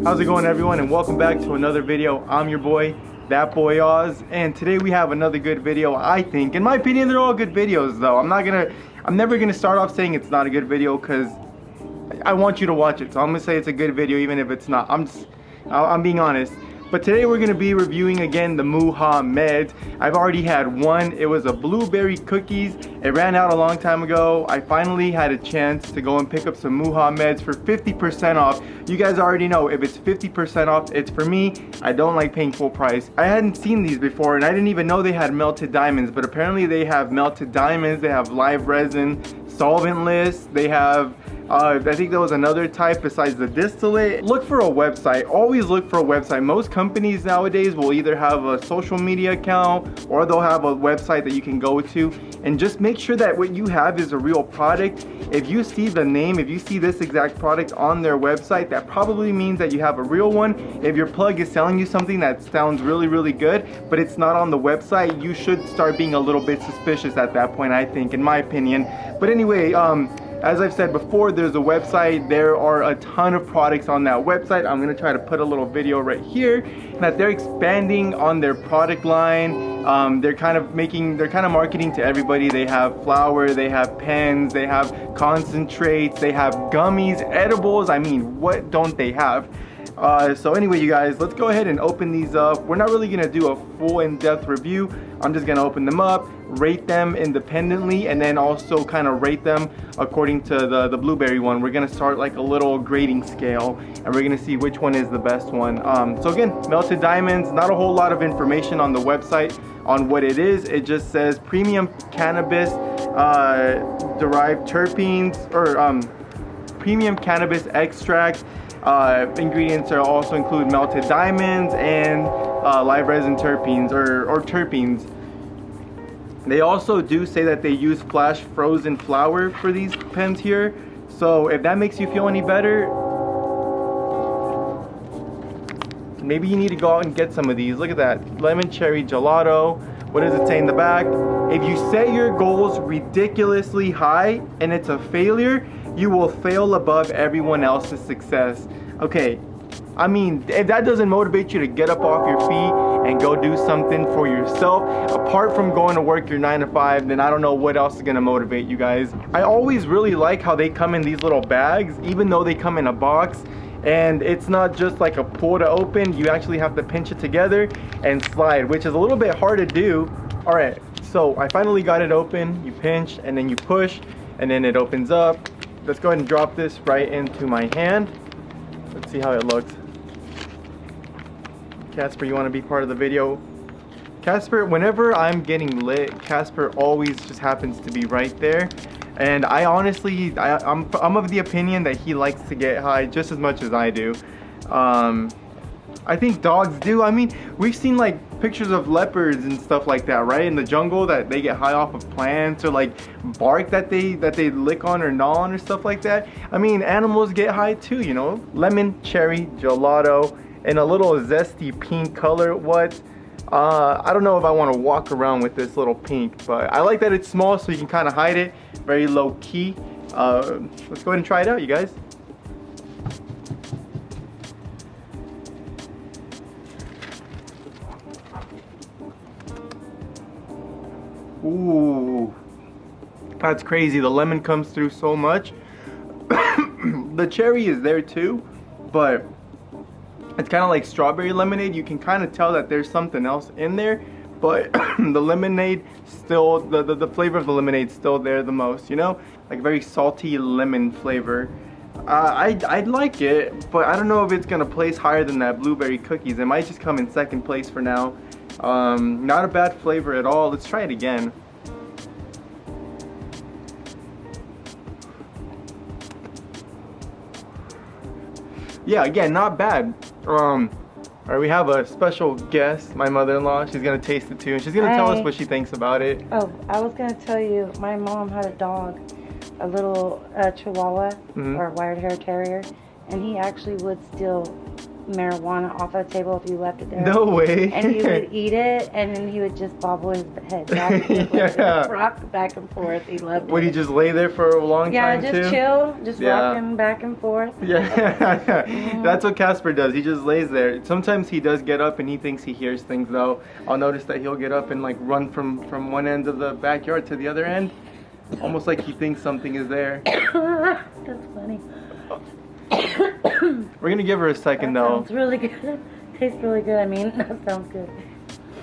How's it going, everyone, and welcome back to another video. I'm your boy, That Boy Oz, and today we have another good video. I think, in my opinion, they're all good videos though. I'm never gonna start off saying it's not a good video because I want you to watch it. So I'm gonna say it's a good video even if it's not. I'm being honest. But today we're going to be reviewing again the Muha Meds. I've already had one. It was a blueberry cookies. It ran out a long time ago. I finally had a chance to go and pick up some Muha Meds for 50% off. You guys already know if it's 50% off, it's for me. I don't like paying full price. I hadn't seen these before and I didn't even know they had melted diamonds, but apparently they have melted diamonds, they have live resin, solventless, they have I think there was another type besides the distillate. Look for a website. Always look for a website. Most companies nowadays will either have a social media account or they'll have a website that you can go to, and just make sure that what you have is a real product. If you see the name, if you see this exact product on their website, that probably means that you have a real one. If your plug is selling you something that sounds really good, but it's not on the website, you should start being a little bit suspicious at that point, I think, in my opinion. But anyway, as I've said before, there's a website. There are a ton of products on that website. I'm gonna try to put a little video right here that they're expanding on their product line. They're kind of marketing to everybody. They have flour, they have pens, they have concentrates, they have gummies, edibles. I mean, what don't they have? So anyway, you guys, let's go ahead and open these up. We're not really gonna do a full in-depth review. I'm just gonna open them up, rate them independently, and then also kind of rate them according to the blueberry one. We're gonna start like a little grading scale and we're gonna see which one is the best one. So again, melted diamonds, not a whole lot of information on the website on what it is. It just says premium cannabis derived terpenes, or premium cannabis extract. Ingredients are also include melted diamonds and live resin terpenes or terpenes. They also do say that they use flash frozen flour for these pens here. So if that makes you feel any better, maybe you need to go out and get some of these. Look at that, lemon cherry gelato. What does it say in the back? If you set your goals ridiculously high and it's a failure, you will fail above everyone else's success. Okay, I mean, if that doesn't motivate you to get up off your feet and go do something for yourself, apart from going to work your 9 to 5, then I don't know what else is gonna motivate you guys. I always really like how they come in these little bags, even though they come in a box. And it's not just like a pull to open, you actually have to pinch it together and slide, which is a little bit hard to do. All right, so I finally got it open. You pinch and then you push and then it opens up. Let's go ahead and drop this right into my hand. Let's see how it looks. Casper, you want to be part of the video? Casper, whenever I'm getting lit, Casper always just happens to be right there. And I honestly, I'm of the opinion that he likes to get high just as much as I do. I think dogs do. I mean, we've seen like pictures of leopards and stuff like that, right? In the jungle, that they get high off of plants or like bark that they lick on or gnaw on or stuff like that. I mean, animals get high too, you know? Lemon cherry gelato in a little zesty pink color. What? I don't know if I want to walk around with this little pink, but I like that it's small so you can kind of hide it. Very low key. Let's go ahead and try it out, you guys. Ooh, that's crazy. The lemon comes through so much. The cherry is there too, but it's kind of like strawberry lemonade. You can kind of tell that there's something else in there, but the lemonade still, the flavor of the lemonade still there the most, you know? Like very salty lemon flavor. I'd like it, but I don't know if it's gonna place higher than that blueberry cookies. It might just come in second place for now. Not a bad flavor at all. Let's try it again. Yeah, again, not bad. Alright, we have a special guest, my mother-in-law. She's gonna taste it too, and she's gonna tell us what she thinks about it. Oh, I was gonna tell you, my mom had a dog, a little Chihuahua or Wire Hair Terrier, and he actually would steal marijuana off the table if you left it there. No way. And he would eat it, and then he would just bobble his head back and forth, Yeah. rock back and forth. He loved it. Would he just lay there for a long time Yeah, too? just chill, just Yeah. rocking back and forth. Yeah, that's what Casper does. He just lays there. Sometimes he does get up and he thinks he hears things though. I'll notice that he'll get up and like run from one end of the backyard to the other end, almost like he thinks something is there. That's funny. We're gonna give her a second That though. sounds really good. Tastes really good. I mean, that sounds good.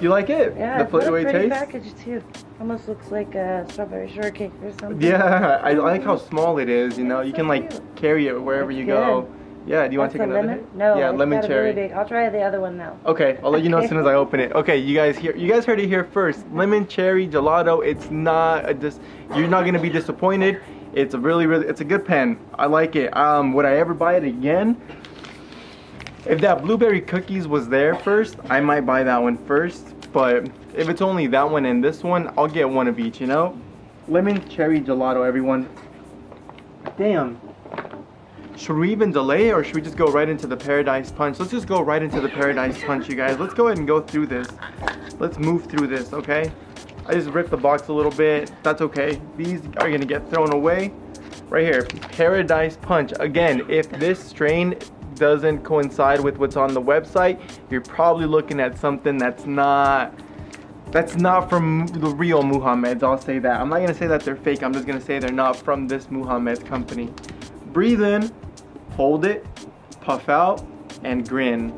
You like it? Yeah, The it's a way it pretty tastes? package too. Almost looks like a strawberry shortcake or something. Yeah, I like how small it is. You know, It's you so can like cute. carry it wherever It's you go. Yeah, do you want to That's take a another? lemon? hit? No, Yeah, it's lemon got a cherry. really big. I'll try the other one now. Okay, I'll let you know as soon as I open it. Okay, you guys heard it here first. Lemon cherry gelato. It's not you're not gonna be disappointed. It's a it's a good pen. I like it. Would I ever buy it again? If that blueberry cookies was there first, I might buy that one first. But if it's only that one and this one, I'll get one of each, you know? Lemon cherry gelato, everyone. Damn. Should we even delay or should we just go right into the Paradise Punch? Let's just go right into the Paradise Punch, you guys. Let's go ahead and go through this. Let's move through this, okay? I just ripped the box a little bit. That's okay. These are gonna get thrown away. Right here, Paradise Punch. Again, if this strain doesn't coincide with what's on the website, you're probably looking at something that's not from the real Muha Meds. I'll say that. I'm not gonna say that they're fake. I'm just gonna say they're not from this Muha Meds company. Breathe in, hold it, puff out, and grin.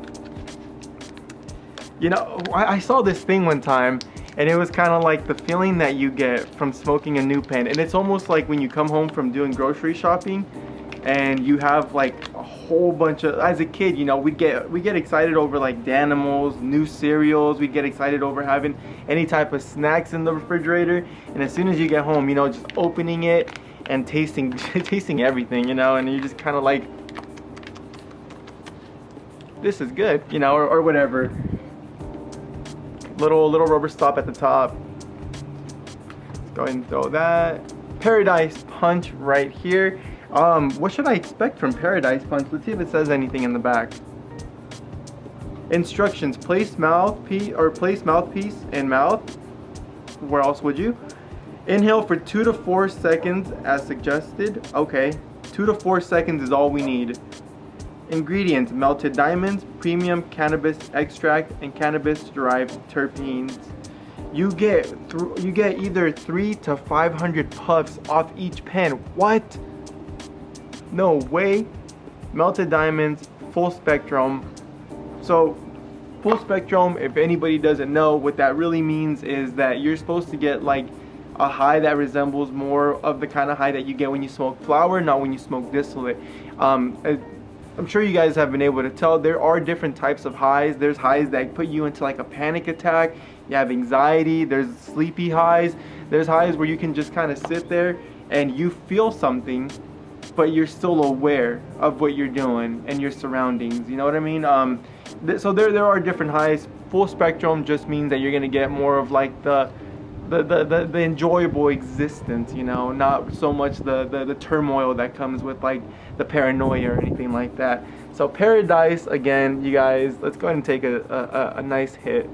You know, I saw this thing one time, and it was kind of like the feeling that you get from smoking a new pen. And it's almost like when you come home from doing grocery shopping, and you have like a whole bunch of, as a kid, you know, we get excited over like Danimals, new cereals. We get excited over having any type of snacks in the refrigerator. And as soon as you get home, you know, just opening it and tasting everything, you know, and you're just kind of like, this is good, you know, or whatever. Little rubber stop at the top. Let's go ahead and throw that. Paradise Punch right here. What should I expect from Paradise Punch? Let's see if it says anything in the back. Instructions: place mouthpiece in mouth. Where else would you? Inhale for 2 to 4 seconds as suggested. Okay, 2 to 4 seconds is all we need. Ingredients: melted diamonds, premium cannabis extract, and cannabis-derived terpenes. You get either 300 to 500 puffs off each pen. What? No way. Melted diamonds, full spectrum. So full spectrum, if anybody doesn't know, what that really means is that you're supposed to get like a high that resembles more of the kind of high that you get when you smoke flower, not when you smoke distillate. I'm sure you guys have been able to tell there are different types of highs. There's highs that put you into like a panic attack. You have anxiety. There's sleepy highs. There's highs where you can just kind of sit there and you feel something, but you're still aware of what you're doing and your surroundings. You know what I mean? So there are different highs. Full spectrum just means that you're gonna get more of like the enjoyable existence, you know, not so much the turmoil that comes with like the paranoia or anything like that. So Paradise, again, you guys, let's go ahead and take a nice hit.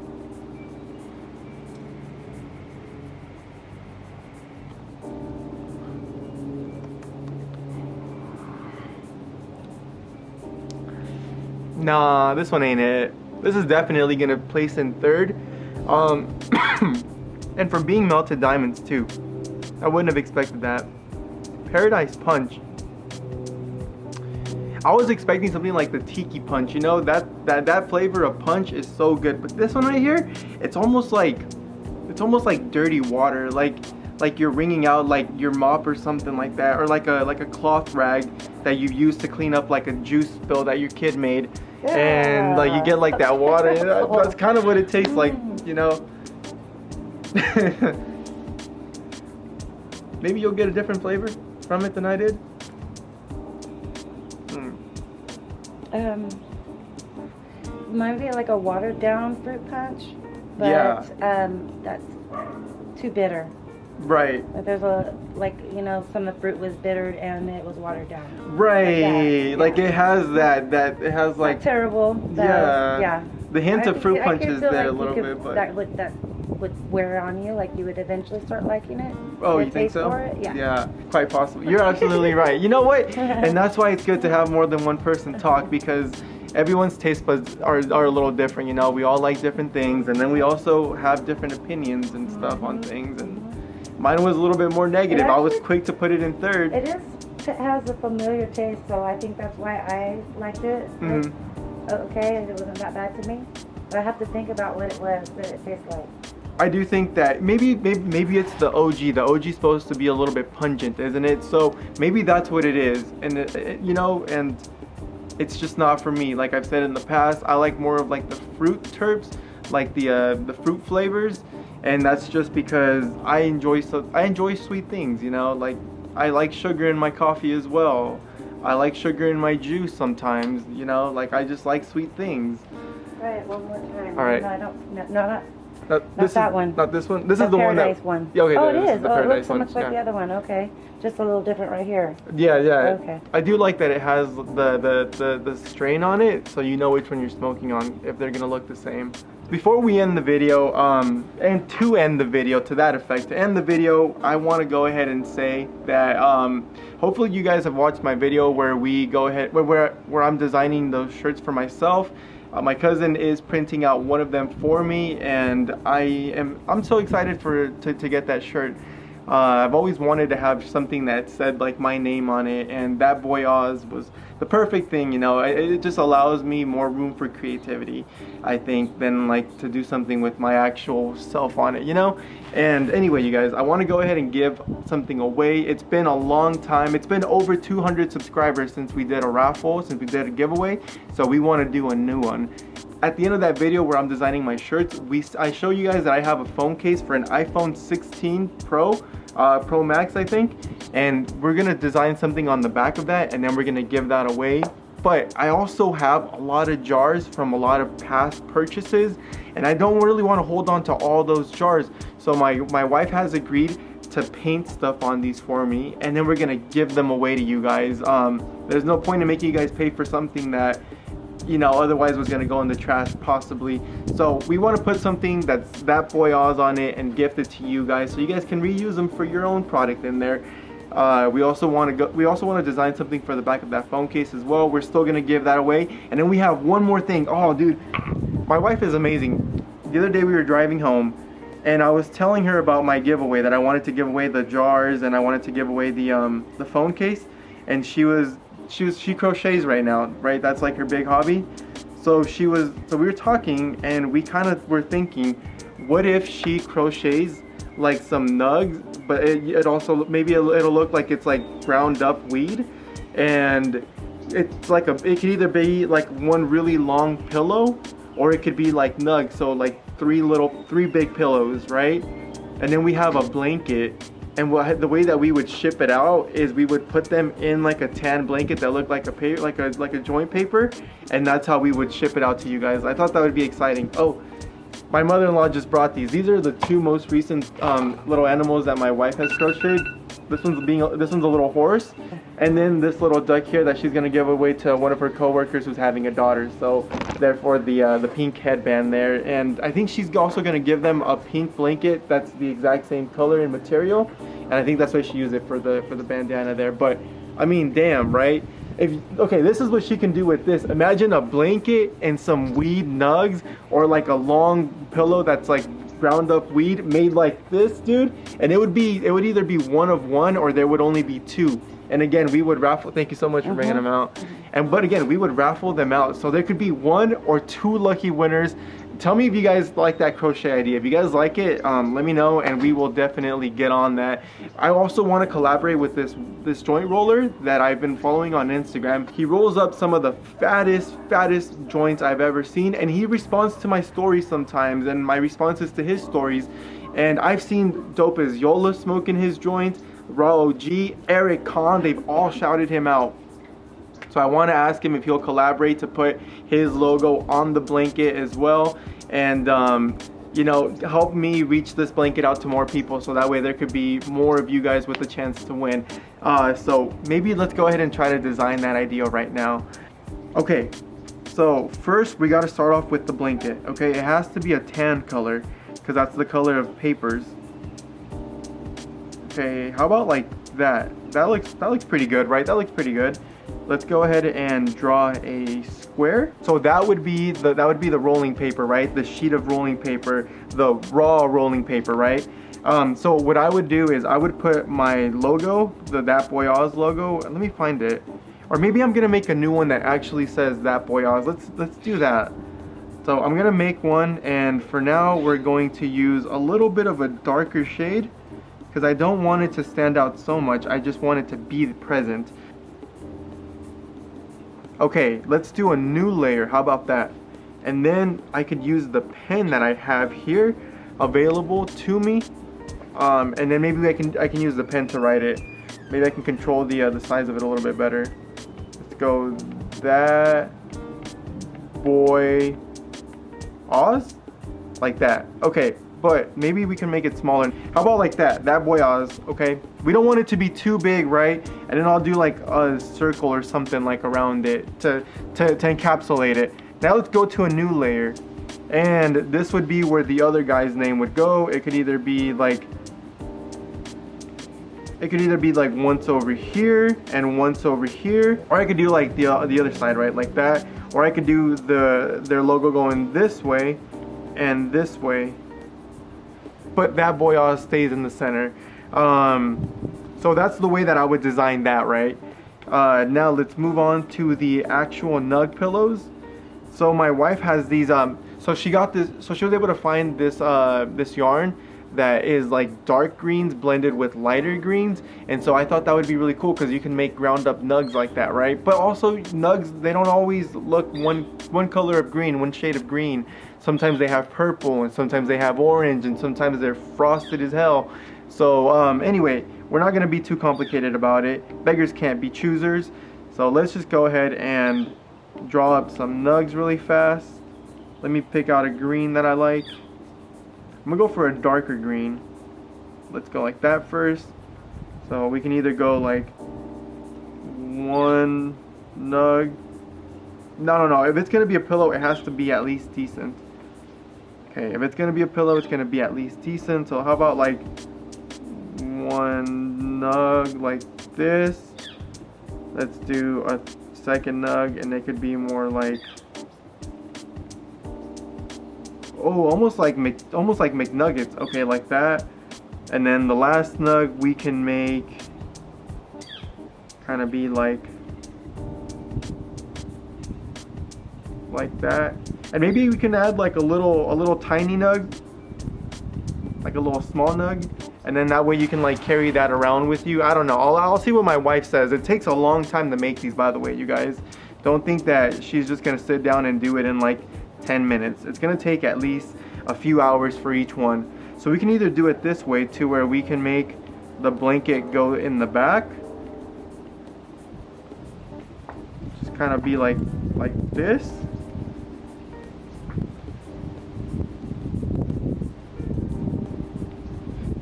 Nah, this one ain't it. This is definitely gonna place in third. And for being melted diamonds too, I wouldn't have expected that. Paradise Punch. I was expecting something like the Tiki Punch. You know, that flavor of punch is so good. But this one right here, it's almost like dirty water. Like you're wringing out like your mop or something like that, or like a cloth rag that you use to clean up like a juice spill that your kid made, Yeah. and like you get like that water. That's kind of what it tastes like, you know. Maybe you'll get a different flavor from it than I did. Might be like a watered down fruit punch, but Yeah. that's too bitter. Right. Like there's you know, some of the fruit was bittered and it was watered down. Right. Like Yeah. it has that it has like Not terrible. yeah. The hint of fruit punch could is feel there a like little bit, but that would wear on you. Like you would eventually start liking it. oh, The you think taste so? for it? Yeah. Yeah, quite possible. You're absolutely right. You know what? And that's why it's good to have more than one person talk, because everyone's taste buds are a little different. You know, we all like different things, and then we also have different opinions and stuff on things. And mine was a little bit more negative. I was quick to put it in third. It has a familiar taste, so I think that's why I liked it. Mhm. Okay, it wasn't that bad to me. But I have to think about what it was that it tastes like. I do think that maybe it's the OG. The OG's supposed to be a little bit pungent, isn't it? So maybe that's what it is. And you know, and it's just not for me. Like I've said in the past, I like more of like the fruit terps, like the fruit flavors, and that's just because I enjoy sweet things. You know, like I like sugar in my coffee as well. I like sugar in my juice sometimes. You know, like I just like sweet things. Try it one more time. All right. No, I don't. No, not. This that is, one. Not this one. This The is the one that. paradise one. Yeah, okay. Oh, this it is is. the Oh, it paradise looks so one. much like Yeah. the other one. Okay, just a little different right here. Yeah, yeah. Okay. I do like that it has the strain on it, so you know which one you're smoking on, if they're gonna look the same. Before we end the video, and to end the video, to that effect, to end the video, I want to go ahead and say that hopefully you guys have watched my video where we go ahead, where I'm designing those shirts for myself. My cousin is printing out one of them for me, and I'm so excited to get that shirt. I've always wanted to have something that said like my name on it, and that Boy Oz was the perfect thing, you know. It just allows me more room for creativity, I think, than like to do something with my actual self on it, you know. And anyway, you guys, I want to go ahead and give something away. It's been a long time. It's been over 200 subscribers since we did a raffle, since we did a giveaway, so we want to do a new one. At the end of that video where I'm designing my shirts, I show you guys that I have a phone case for an iPhone 16 Pro Max, I think, and we're gonna design something on the back of that, and then we're gonna give that away. But I also have a lot of jars from a lot of past purchases, and I don't really want to hold on to all those jars. So my wife has agreed to paint stuff on these for me, and then we're gonna give them away to you guys. There's no point in making you guys pay for something that, you know, otherwise was gonna go in the trash possibly. So we want to put something that's that Boy Oz on it and gift it to you guys, so you guys can reuse them for your own product in there. We also want to design something for the back of that phone case as well. We're still gonna give that away, and then we have one more thing. Oh, dude, my wife is amazing. The other day we were driving home, and I was telling her about my giveaway, that I wanted to give away the jars and I wanted to give away the phone case, and she crochets right now, right? That's like her big hobby. So we were talking, and we kind of were thinking, what if she crochets like some nugs, but it also, maybe it'll look like it's like ground up weed, and it's like it could either be like one really long pillow, or it could be like nugs, so like three big pillows, right? And then we have a blanket. And the way that we would ship it out is we would put them in like a tan blanket that looked like a joint paper, and that's how we would ship it out to you guys. I thought that would be exciting. Oh, my mother-in-law just brought these. These are the two most recent little animals that my wife has crocheted. This one's a little horse, and then this little duck here that she's gonna give away to one of her coworkers who's having a daughter. So therefore the pink headband there, and I think she's also gonna give them a pink blanket that's the exact same color and material, and I think that's why she used it for the bandana there. But I mean, damn, right? Okay, this is what she can do with this. Imagine a blanket and some weed nugs, or like a long pillow that's like ground up weed made like this, dude, and it would either be one of one, or there would only be two. And again, we would raffle. Thank you so much for bringing them out. But again, we would raffle them out, so there could be one or two lucky winners. Tell me if you guys like that crochet idea. If you guys like it, let me know, and we will definitely get on that. I also want to collaborate with this joint roller that I've been following on Instagram. He rolls up some of the fattest joints I've ever seen, and he responds to my stories sometimes, and my responses to his stories. And I've seen Dope as Yola smoking his joints, Raw OG, Eric Khan, they've all shouted him out. So I want to ask him if he'll collaborate to put his logo on the blanket as well. And you know, help me reach this blanket out to more people, so that way there could be more of you guys with a chance to win. So maybe let's go ahead and try to design that idea right now. Okay, so first we got to start off with the blanket. Okay, it has to be a tan color because that's the color of papers. Okay, how about like that? That looks pretty good, right? That looks pretty good. Let's go ahead and draw a square. So that would be the rolling paper, right? The sheet of rolling paper, the raw rolling paper, right? So what I would do is I would put my logo, the That Boy Oz logo. Let me find it. Or maybe I'm gonna make a new one that actually says That Boy Oz. Let's do that. So I'm gonna make one, and for now we're going to use a little bit of a darker shade because I don't want it to stand out so much. I just want it to be present. Okay, let's do a new layer. How about that? And then I could use the pen that I have here available to me, and then maybe I can use the pen to write it. Maybe I can control the size of it a little bit better. Let's go That Boy Oz, like that. Okay, but maybe we can make it smaller. How about like that? That Boy Oz. Okay, we don't want it to be too big, right? And then I'll do like a circle or something like around it to encapsulate it. Now let's go to a new layer, and this would be where the other guy's name would go. It could either be like once over here and once over here, or I could do like the other side, right, like that, or I could do their logo going this way and this way, but That Boy Oz stays in the center. So that's the way that I would design that, right? Now let's move on to the actual nug pillows. So my wife has these, so she got this, so she was able to find this this yarn that is like dark greens blended with lighter greens, and so I thought that would be really cool because you can make ground up nugs like that, right? But also nugs, they don't always look one color of green, one shade of green. Sometimes they have purple, and sometimes they have orange, and sometimes they're frosted as hell. So anyway, we're not gonna be too complicated about it. Beggars can't be choosers. So let's just go ahead and draw up some nugs really fast. Let me pick out a green that I like. I'm gonna go for a darker green. Let's go like that first. So we can either go like one nug. No. If it's gonna be a pillow, it has to be at least decent. Okay, if it's gonna be a pillow, it's gonna be at least decent. So how about like one nug like this? Let's do a second nug, and it could be more like, oh, almost like McNuggets. Okay, like that. And then the last nug we can make kind of be like that. And maybe we can add like a little tiny nug, like a little small nug, and then that way you can like carry that around with you. I don't know. I'll see what my wife says. It takes a long time to make these, by the way, you guys. Don't think that she's just gonna sit down and do it in like 10 minutes. It's gonna take at least a few hours for each one. So we can either do it this way to where we can make the blanket go in the back, just kind of be like this,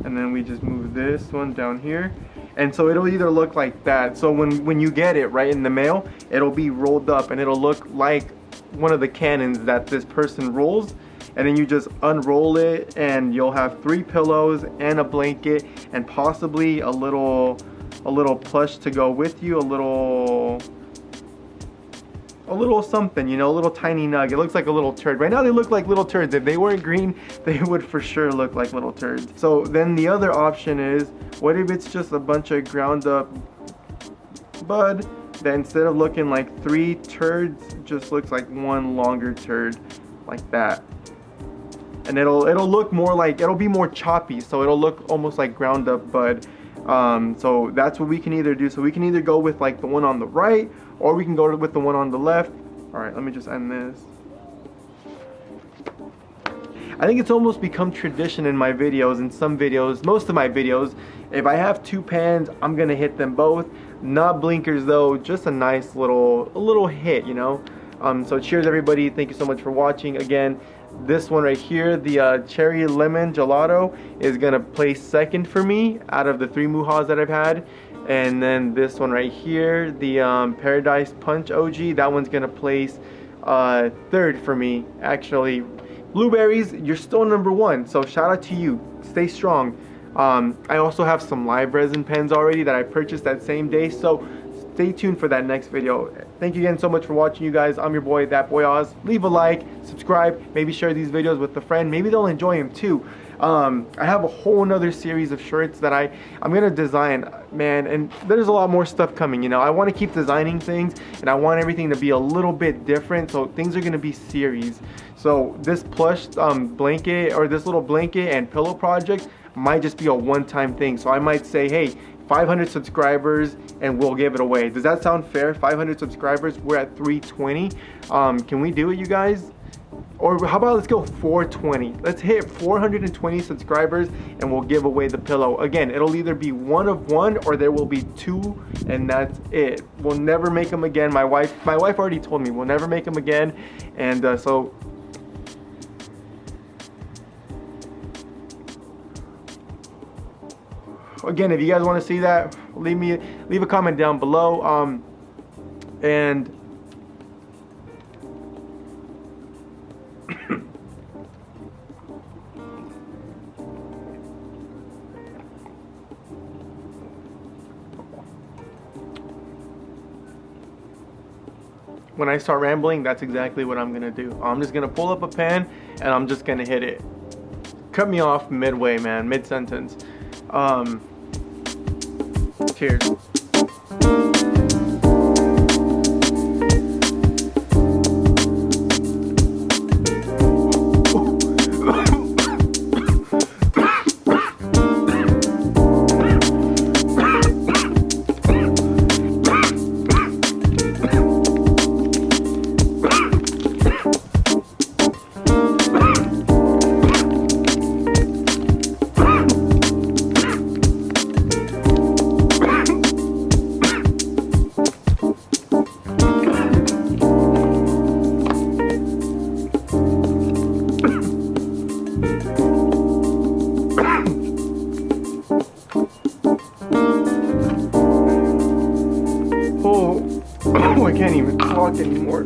and then we just move this one down here, and so it'll either look like that. So when you get it right in the mail, it'll be rolled up and it'll look like one of the cannons that this person rolls, and then you just unroll it and you'll have 3 pillows and a blanket and possibly a little plush to go with you, a little something, you know, a little tiny nug. It looks like a little turd. Right now they look like little turds. If they weren't green, they would for sure look like little turds. So then the other option is, what if it's just a bunch of ground up bud that instead of looking like 3 turds, just looks like one longer turd, like that. And it'll look more like, it'll be more choppy, so it'll look almost like ground up bud. So that's what we can either do. So we can either go with like the one on the right, or we can go with the one on the left. All right, let me just end this. I think it's almost become tradition in my videos, in some videos, most of my videos, if I have 2 pans, I'm gonna hit them both. Not blinkers though, just a nice little hit, you know. So cheers everybody, thank you so much for watching. Again, This one right here, the cherry lemon gelato, is gonna place second for me out of the 3 Muhas that I've had. And then this one right here, the Paradise Punch OG, that one's gonna place third for me. Actually, blueberries, you're still number 1, so shout out to you. Stay strong. I also have some live resin pens already that I purchased that same day, so stay tuned for that next video. Thank you again so much for watching, you guys. I'm your boy, That Boy Oz. Leave a like, subscribe, maybe share these videos with a friend. Maybe they'll enjoy them too. I have a whole nother series of shirts that I'm gonna design, man, and there's a lot more stuff coming, you know. I want to keep designing things, and I want everything to be a little bit different, so things are gonna be series. So this plush blanket, or this little blanket and pillow project, might just be a one-time thing. So I might say, hey, 500 subscribers and we'll give it away. Does that sound fair? 500 subscribers, we're at 320. Can we do it, you guys? Or how about let's go 420? Let's hit 420 subscribers and we'll give away the pillow. Again, it'll either be one of one or there will be 2, and that's it. We'll never make them again. My wife already told me we'll never make them again. And so again, if you guys want to see that, leave a comment down below. And when I start rambling, that's exactly what I'm gonna do. I'm just gonna pull up a pen and I'm just gonna hit it. Cut me off midway, man, mid-sentence. Cheers. Oh, I can't even talk anymore.